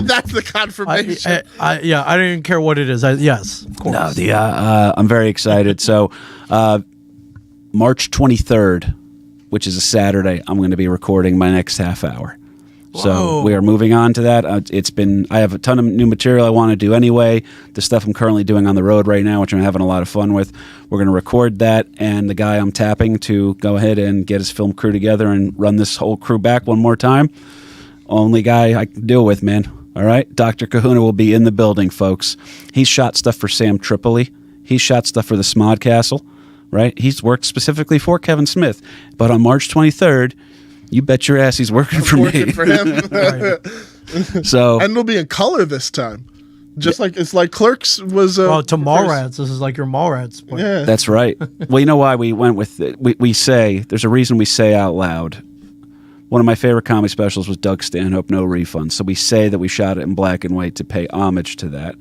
That's the confirmation. I don't even care what it is. Yes, of course. No, I'm very excited. So, March 23rd, which is a Saturday, I'm going to be recording my next half hour. So we are moving on to that. I have a ton of new material I want to do anyway. The stuff I'm currently doing on the road right now, which I'm having a lot of fun with. We're going to record that, and the guy I'm tapping to go ahead and get his film crew together and run this whole crew back one more time. Only guy I can deal with, man. All right? Dr. Kahuna will be in the building, folks. He's shot stuff for Sam Tripoli. He's shot stuff for the Smod Castle, right? He's worked specifically for Kevin Smith. But on March 23rd, you bet your ass he's working for me. For him. So, and it'll be in color this time. Just like it's like Clerks was. To Mallrats, this is like your Mallrats. Yeah, that's right. Well, you know why we went with it? We say there's a reason we say out loud. One of my favorite comedy specials was Doug Stanhope, No Refund. So we say that we shot it in black and white to pay homage to that.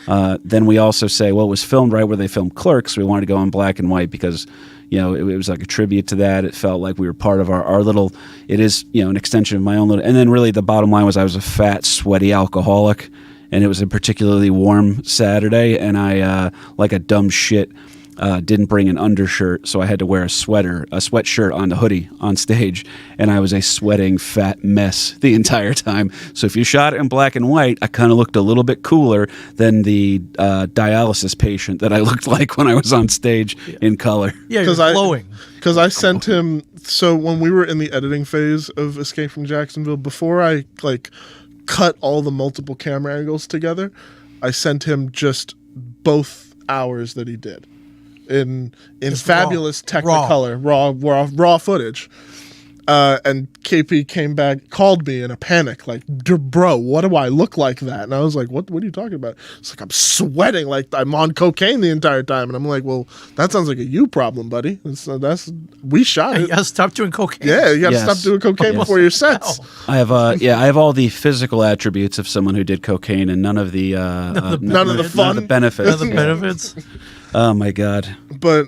Then we also say, well, it was filmed right where they filmed Clerks. We wanted to go in black and white because, you know, it was like a tribute to that. It felt like we were part of our little, it is, you know, an extension of my own little, and then really the bottom line was I was a fat, sweaty alcoholic, and it was a particularly warm Saturday, and I, like a dumb shit, didn't bring an undershirt, so I had to wear a sweatshirt on the hoodie on stage, and I was a sweating fat mess the entire time. So if you shot it in black and white, I kind of looked a little bit cooler than the dialysis patient that I looked like when I was on stage in color. Yeah, you're glowing. Because I sent him, so when we were in the editing phase of Escape from Jacksonville, before I like cut all the multiple camera angles together, I sent him just both hours that he did. In just fabulous Technicolor, raw footage. And KP came back, called me in a panic, like, bro, what do I look like that? And I was like, what are you talking about? It's like, I'm sweating like I'm on cocaine the entire time. And I'm like, well, that sounds like a you problem, buddy. We shot it. You gotta stop doing cocaine. Yeah, you gotta stop doing cocaine before your sets. I have I have all the physical attributes of someone who did cocaine and none of the none of the fun. None of the benefits. None of the benefits. Oh my God. But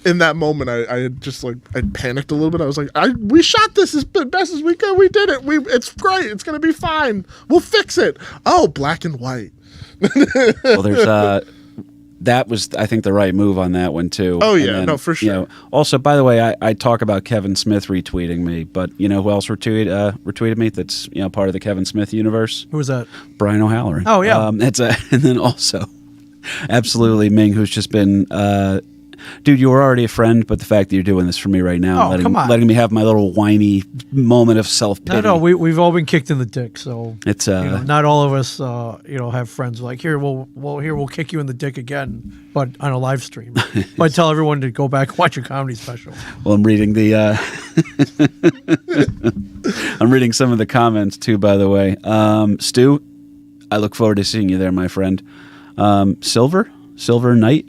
in that moment, I had just like, I panicked a little bit. I was like, we shot this as best as we could. We did it. It's great. It's going to be fine. We'll fix it. Oh, black and white. Well, there's, that was, I think, the right move on that one too. Oh yeah, then, no, for sure. You know, also, by the way, I talk about Kevin Smith retweeting me, but you know who else retweeted me? That's, you know, part of the Kevin Smith universe. Who was that? Brian O'Halloran. Oh yeah. And then also, absolutely Ming, who's just been, dude, you were already a friend, but the fact that you're doing this for me right now, letting me have my little whiny moment of self-pity. No, we've all been kicked in the dick, so it's you know, not all of us, have friends like we'll kick you in the dick again, but on a live stream. But I tell everyone to go back and watch your comedy special. Well, I'm reading the, I'm reading some of the comments too, by the way. Stu, I look forward to seeing you there, my friend. Silver Knight.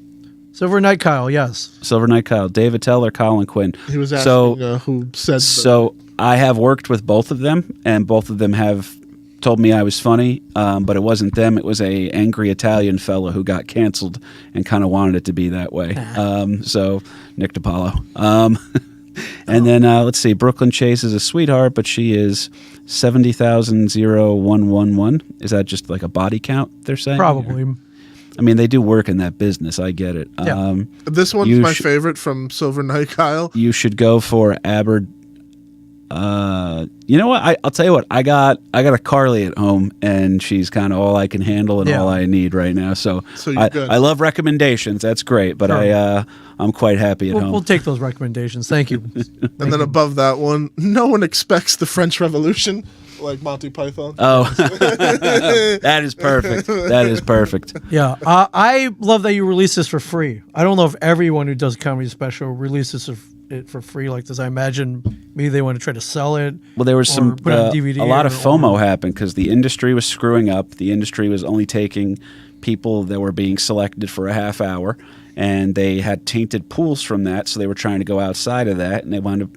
Silver Knight Kyle, yes. Silver Knight Kyle. David Teller, Colin Quinn. He was asking who said so. I have worked with both of them, and both of them have told me I was funny, but it wasn't them. It was a angry Italian fellow who got canceled and kind of wanted it to be that way. So Nick DiPaolo. And then let's see. Brooklyn Chase is a sweetheart, but she is 70,0111. Is that just like a body count they're saying? Probably. I mean, they do work in that business. I get it. Yeah. This one's my favorite from Silver Knight Kyle. You should go for Aber. You know what? I'll tell you what. I got a Carly at home, and she's kind of all I can handle and all I need right now. So you're good. I love recommendations. That's great, but sure. I'm quite happy at home. We'll take those recommendations. Thank you. And then above that one, no one expects the French Revolution. Like Monty Python. Oh, that is perfect. That is perfect. Yeah, I love that you release this for free. I don't know if everyone who does comedy special releases it for free like this. I imagine maybe they want to try to sell it. Well, there was some put it on DVD a lot of FOMO happened because the industry was screwing up. The industry was only taking people that were being selected for a half hour, and they had tainted pools from that. So they were trying to go outside of that, and they wound up,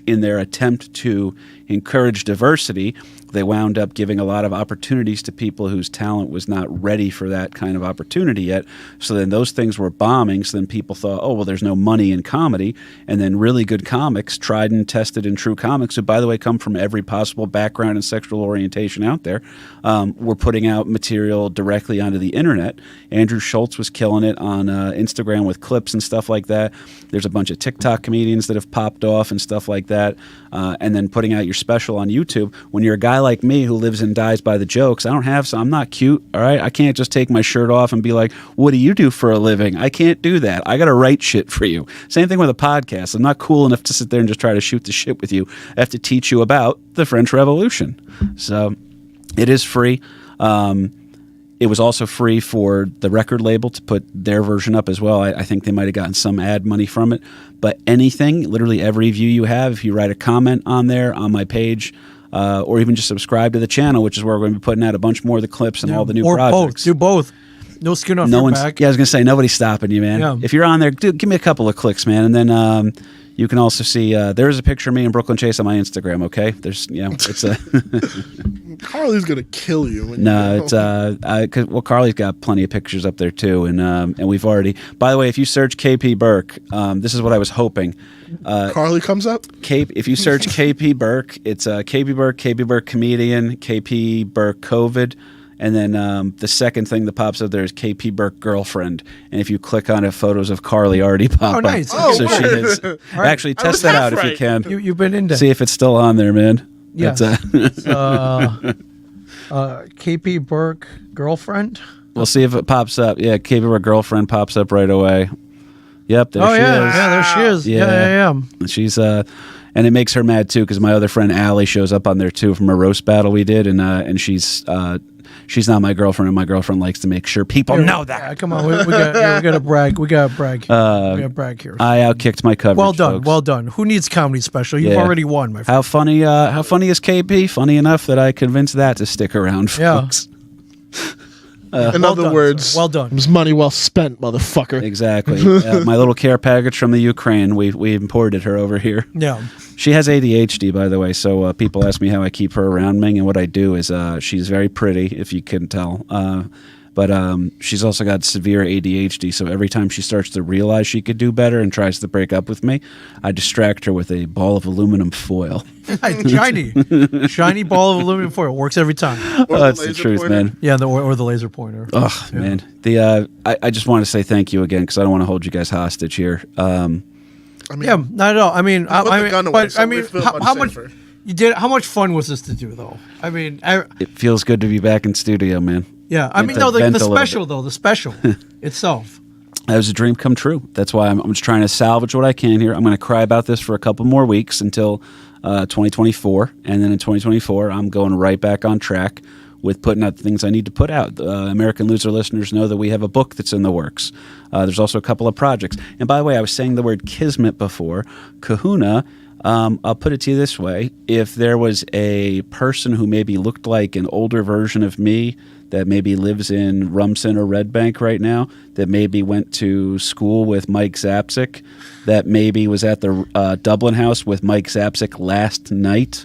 in their attempt to encourage diversity, they wound up giving a lot of opportunities to people whose talent was not ready for that kind of opportunity yet. So then those things were bombing. So then people thought, oh, well, there's no money in comedy. And then really good comics, tried and tested and true comics, who, by the way, come from every possible background and sexual orientation out there, were putting out material directly onto the internet. Andrew Schultz was killing it on Instagram with clips and stuff like that. There's a bunch of TikTok comedians that have popped off and stuff like that. And then putting out your special on YouTube. When you're a guy like me who lives and dies by the jokes, I'm not cute, all right? I can't just take my shirt off and be like, what do you do for a living? I can't do that. I got to write shit for you. Same thing with a podcast. I'm not cool enough to sit there and just try to shoot the shit with you. I have to teach you about the French Revolution. So it is free. It was also free for the record label to put their version up as well. I think they might have gotten some ad money from it. But anything, literally every view you have, if you write a comment on there, on my page, or even just subscribe to the channel, which is where we're going to be putting out a bunch more of the clips and all the new projects. Do both. No skin off your back. Yeah, I was going to say, nobody's stopping you, man. Yeah. If you're on there, dude, give me a couple of clicks, man. And then You can also see there's a picture of me and Brooklyn Chase on my Instagram. Okay, there's it's a Carly's gonna kill you. When no, you go. it's Carly's got plenty of pictures up there too, and we've already. By the way, if you search KP Burke, this is what I was hoping. Carly comes up. If you search KP Burke, it's KP Burke comedian, KP Burke COVID. And then the second thing that pops up there is KP Burke girlfriend. And if you click on it, photos of Carly already pop up. Nice. So she is. Actually, test that out if you can. You've been into See if it's still on there, man. Yeah. That's, KP Burke girlfriend. we'll see if it pops up. Yeah, KP Burke girlfriend pops up right away. Yep, there she is. Yeah, there she is. Yeah. She's and it makes her mad too because my other friend Allie shows up on there too from a roast battle we did, and she's not my girlfriend, and my girlfriend likes to make sure people know that. Yeah, come on, we got to brag. We got to brag. We got to brag here. I outkicked my coverage. Well done, folks. well done. Who needs comedy special? You've already won, my friend. How funny is KP? Funny enough that I convinced that to stick around, folks. In other words, sir. Well done. It was money well spent, motherfucker. Exactly. My little care package from the Ukraine. We imported her over here. Yeah. She has ADHD, by the way, so people ask me how I keep her around me, and what I do is she's very pretty, if you can tell, but she's also got severe ADHD, so every time she starts to realize she could do better and tries to break up with me, I distract her with a ball of aluminum foil. Shiny ball of aluminum foil. Works every time. That's the truth, pointer. man. Yeah, or the laser pointer. Oh, man. I just want to say thank you again because I don't want to hold you guys hostage here. I mean, Yeah, not at all. I mean, put the gun away, so we feel how much safer. you did? How much fun was this to do, though? I mean, It feels good to be back in studio, man. yeah. I mean, to no, the vent a little special though, the special itself. That was a dream come true. That's why I'm just trying to salvage what I can here. I'm going to cry about this for a couple more weeks until 2024. And then in 2024, I'm going right back on track with putting out the things I need to put out. American Loser listeners know that we have a book that's in the works. There's also a couple of projects. And by the way, I was saying the word kismet before. Kahuna, I'll put it to you this way. If there was a person who maybe looked like an older version of me that maybe lives in Rumson or Red Bank right now, that maybe went to school with Mike Zapsik, that maybe was at the Dublin House with Mike Zapsik last night,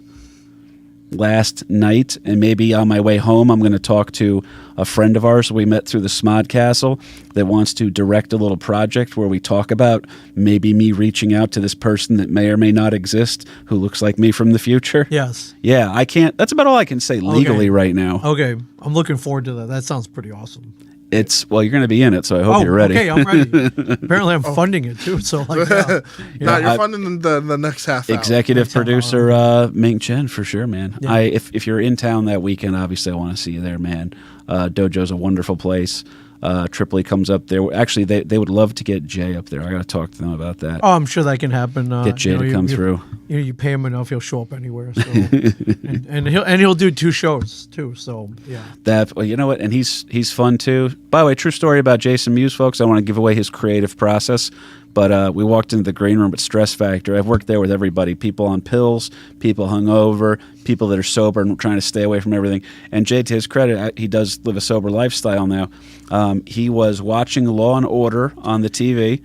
and maybe on my way home I'm going to talk to a friend of ours we met through the Smod Castle that wants to direct a little project where we talk about maybe me reaching out to this person that may or may not exist who looks like me from the future. Yes. Yeah, I can't. That's about all I can say legally right now. Okay, I'm looking forward to that. That sounds pretty awesome. Well, you're going to be in it, so I hope you're ready. Okay, I'm ready. Apparently, I'm funding it too. So, like, You're funding the next half hour. Executive producer Ming Chen for sure, man. Yeah. If you're in town that weekend, obviously I want to see you there, man. Dojo's a wonderful place. Tripoli comes up there. Actually, they would love to get Jay up there. I got to talk to them about that. oh, I'm sure that can happen. Get Jay to come through. You pay him enough, he'll show up anywhere. So, and he'll do 2 shows too. So yeah. Well, you know what? And he's fun too. By the way, true story about Jason Mewes, folks. I don't want to give away his creative process, but we walked into the green room at Stress Factor. I've worked there with everybody: people on pills, people hungover, people that are sober and trying to stay away from everything. And Jay, to his credit, he does live a sober lifestyle now. He was watching Law and Order on the TV.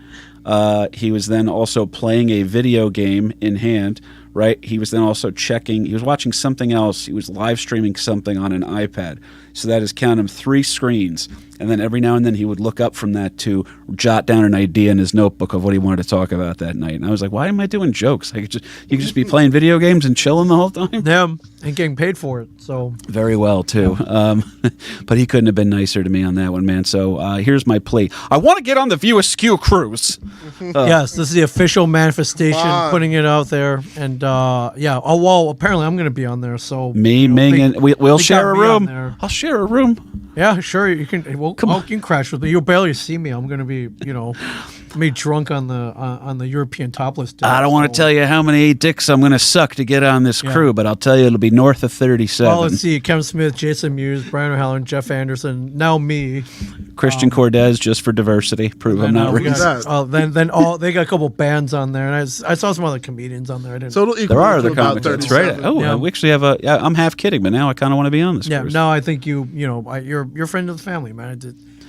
He was then also playing a video game in hand, right? He was then also he was watching something else. He was live streaming something on an iPad. So that is, count him, 3 screens. And then every now and then he would look up from that to jot down an idea in his notebook of what he wanted to talk about that night. And I was like, why am I doing jokes? You could just be playing video games and chilling the whole time. Yeah, and getting paid for it. So very well too. But he couldn't have been nicer to me on that one, man. So here's my plea. I want to get on the View Askew cruise. yes, this is the official manifestation, putting it out there. And yeah, oh well, apparently I'm going to be on there. So Ming, and we'll share a room. I'll share a room. Yeah, sure. You can. Well, you can crash with me. You'll barely see me. I'm going to be, me drunk on the European topless day. I don't want to tell you how many dicks I'm going to suck to get on this crew, but I'll tell you it'll be north of 37. Well, let's see. Kevin Smith, Jason Mewes, Brian O'Halloran, Jeff Anderson, now me. Christian Cortez, just for diversity. Prove I'm not racist. Then they got a couple bands on there, and I saw some other comedians on there. There are other comedians. That's right. Oh, we actually have I'm half kidding, but now I kind of want to be on this cruise. No, I think you're a friend of the family, man.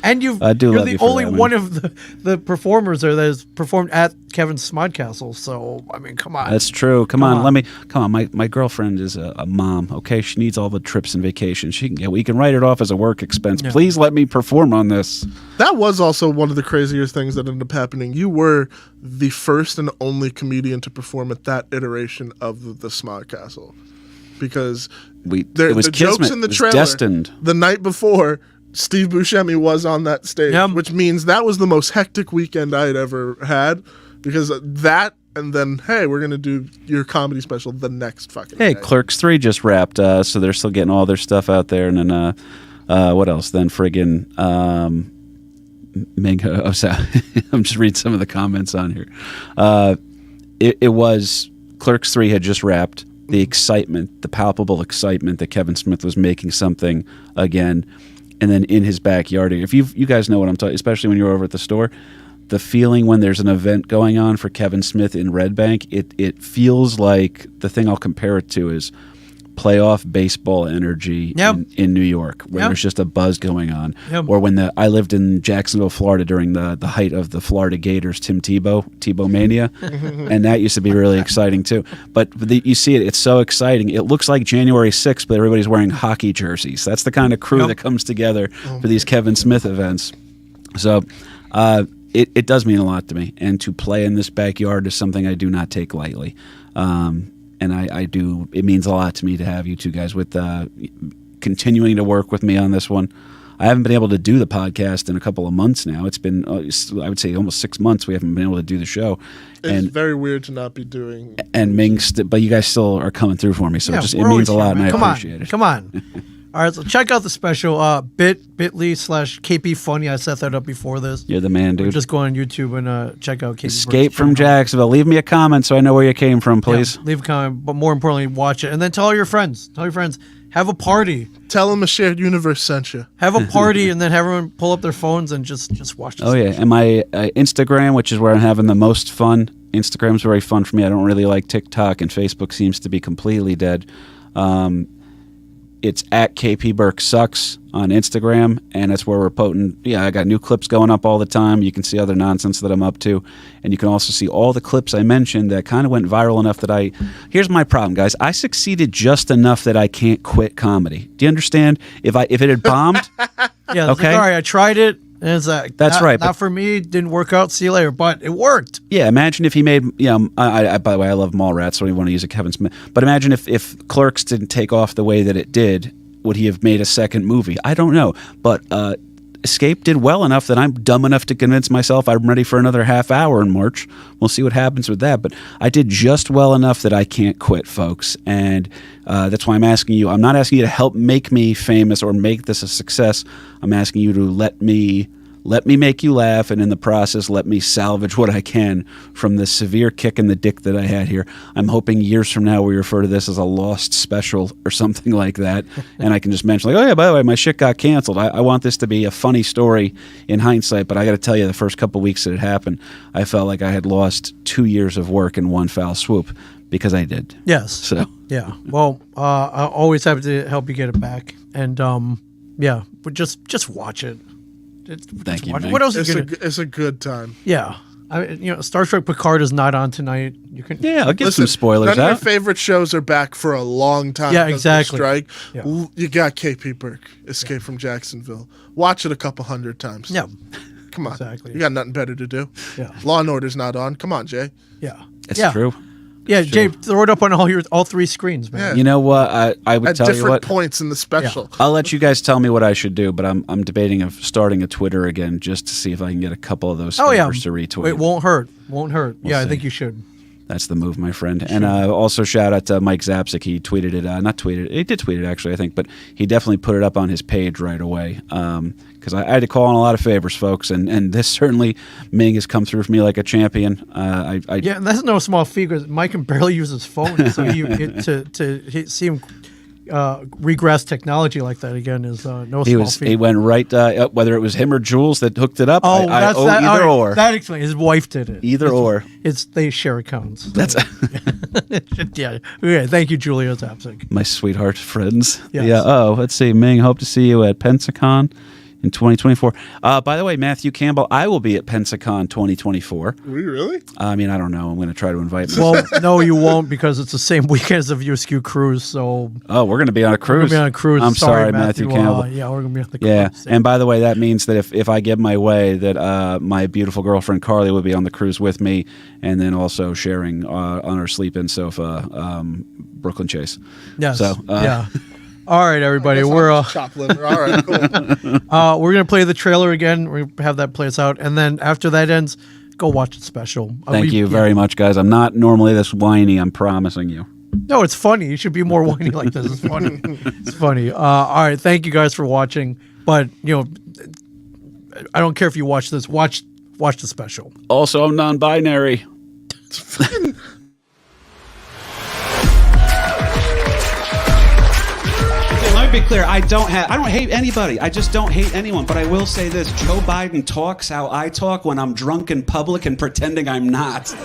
And I do you're love the you for only that, man. one of the performers there that has performed at Kevin's Smodcastle. So I mean, come on. That's true. Come on. on. My girlfriend is a mom. Okay, she needs all the trips and vacations she can get. We can write it off as a work expense. Please let me perform on this. That was also one of the craziest things that ended up happening. You were the first and only comedian to perform at that iteration of the Smodcastle, because It was the jokes kismet. in the It was trailer destined. the night before, Steve Buscemi was on that stage, Yep. which means that was the most hectic weekend I had ever had, because that, and then, hey, we're going to do your comedy special the next fucking Hey, day. Clerks 3 just wrapped, so they're still getting all their stuff out there. And then, what else? Then friggin' I'm sorry. I'm just reading some of the comments on here. It was Clerks 3 had just wrapped. The excitement, the palpable excitement that Kevin Smith was making something again, and then in his backyard. If you guys know what I'm talking, especially when you're over at the store, the feeling when there's an event going on for Kevin Smith in Red Bank, it feels like, the thing I'll compare it to is playoff baseball energy in New York, where there's just a buzz going on. Or when I lived in Jacksonville, Florida during the height of the Florida Gators Tim Tebow mania, and that used to be really exciting too. But you see it's so exciting. It looks like January 6th, but everybody's wearing hockey jerseys. That's the kind of crew that comes together for these Kevin Smith events. So it does mean a lot to me, and to play in this backyard is something I do not take lightly. And I do. It means a lot to me to have you two guys with continuing to work with me on this one. I haven't been able to do the podcast in a couple of months now. It's been, I would say, almost 6 months we haven't been able to do the show. It's very weird to not be doing. And Ming, but you guys still are coming through for me, so it means a lot, and I appreciate it. Come on. All right, so check out the special bit.ly/KP Funny. I set that up before this. You're the man, dude. Just go on YouTube and check out KP. Escape from Jacksonville. Leave me a comment so I know where you came from, please. Yeah, leave a comment, but more importantly, watch it. And then tell all your friends. Tell your friends. Have a party. Tell them a shared universe sent you. Have a party and then have everyone pull up their phones and just watch this. Oh, yeah. And my Instagram, which is where I'm having the most fun. Instagram's very fun for me. I don't really like TikTok, and Facebook seems to be completely dead. It's at KP Burke Sucks on Instagram, and that's where we're posting. Yeah, I got new clips going up all the time. You can see other nonsense that I'm up to, and you can also see all the clips I mentioned that kind of went viral enough that here's my problem, guys. I succeeded just enough that I can't quit comedy. Do you understand? If it had bombed, yeah, okay. Like, all right, I tried it. And it's like, that's right. Not for me. Didn't work out. See you later. But it worked. Yeah, imagine if he made, by the way, I love Mallrats, so we want to use a Kevin Smith. But imagine if Clerks didn't take off the way that it did, would he have made a second movie? I don't know. But Escape did well enough that I'm dumb enough to convince myself I'm ready for another half hour in March. We'll see what happens with that. But I did just well enough that I can't quit, folks. And that's why I'm asking you. I'm not asking you to help make me famous or make this a success. I'm asking you to let me make you laugh, and in the process, let me salvage what I can from the severe kick in the dick that I had here. I'm hoping years from now we refer to this as a lost special or something like that, and I can just mention, like, oh yeah, by the way, my shit got canceled. I want this to be a funny story in hindsight, but I got to tell you, the first couple weeks that it happened, I felt like I had lost 2 years of work in one foul swoop, because I did. Yes. So yeah. Well, I always have to help you get it back, and yeah, but just watch it. Thank you, What else? It's a good time. Yeah, Star Trek Picard is not on tonight. You can. yeah, I'll get some spoilers None out. of your favorite shows are back for a long time. Yeah, because of the exactly. strike. Yeah. You got KP Burke, Escape from Jacksonville. Watch it a couple hundred times. Yeah. Come on. Exactly. You got nothing better to do. Yeah. Law and Order's not on. Come on, Jay. Yeah. It's yeah. true. Yeah, Jay, throw it up on all three screens, man. Yeah. You know what? I would At tell you different what. points in the special. I'll let you guys tell me what I should do, but I'm debating of starting a Twitter again just to see if I can get a couple of those favors to retweet. It won't hurt. Won't hurt. We'll I see. think you should. That's the move, my friend. And also shout out to Mike Zapsik. He tweeted it. Not tweeted it. He did tweet it, actually, I think. But he definitely put it up on his page right away. Because I had to call on a lot of favors, folks. And this certainly, Ming has come through for me like a champion. Yeah, and that's no small feat because Mike can barely use his phone. So to see him regress technology like that again is no small feat. He went right, whether it was him or Jules that hooked it up. Oh, I owe that, either or. That explains. His wife did it. Either or. They share accounts. That's yeah. Thank you, Julia Zapsik. my sweetheart friends. Yes. Yeah. Oh, let's see. Ming, hope to see you at Pensacon. in 2024. By the way, Matthew Campbell, I will be at Pensacon 2024. We really? I mean, I don't know. I'm going to try to invite. Well, no, you won't because it's the same weekend as the VSQ cruise. So Oh, we're going to be on a cruise. we're gonna be on a cruise. I'm sorry, Matthew Campbell. Yeah, we're gonna be on the cruise. Yeah, and by the way, that means that if I get my way, that my beautiful girlfriend Carly will be on the cruise with me, and then also sharing on our sleep-in sofa, Brooklyn Chase. Yes. So yeah. All right, everybody. Chop liver. All right, cool. We're gonna play the trailer again. We're gonna have that play us out, and then after that ends, go watch the special. Thank you very much, guys. I'm not normally this whiny. I'm promising you. No, it's funny. You should be more whiny like this. It's funny. It's funny. All right, thank you guys for watching. But I don't care if you watch this. Watch the special. Also, I'm non-binary. Let me be clear. I don't hate anybody. I just don't hate anyone. But I will say this: Joe Biden talks how I talk when I'm drunk in public and pretending I'm not.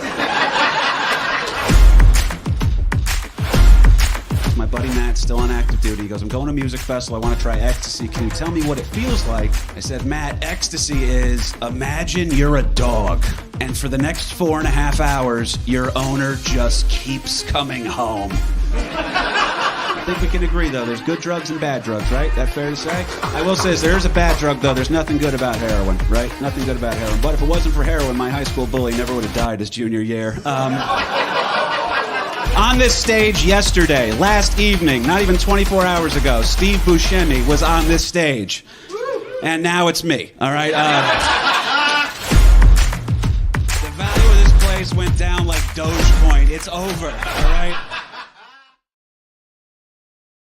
My buddy Matt's still on active duty. He goes, I'm going to a music festival. I want to try ecstasy. Can you tell me what it feels like? I said, Matt, ecstasy is imagine you're a dog. And for the next 4.5 hours, your owner just keeps coming home. I think we can agree, though. There's good drugs and bad drugs, right? That fair to say? I will say this, there is a bad drug, though. There's nothing good about heroin, right? Nothing good about heroin. But if it wasn't for heroin, my high school bully never would have died his junior year. On this stage yesterday, last evening, not even 24 hours ago, Steve Buscemi was on this stage. And now it's me, all right? The value of this place went down like Dogecoin. It's over, all right?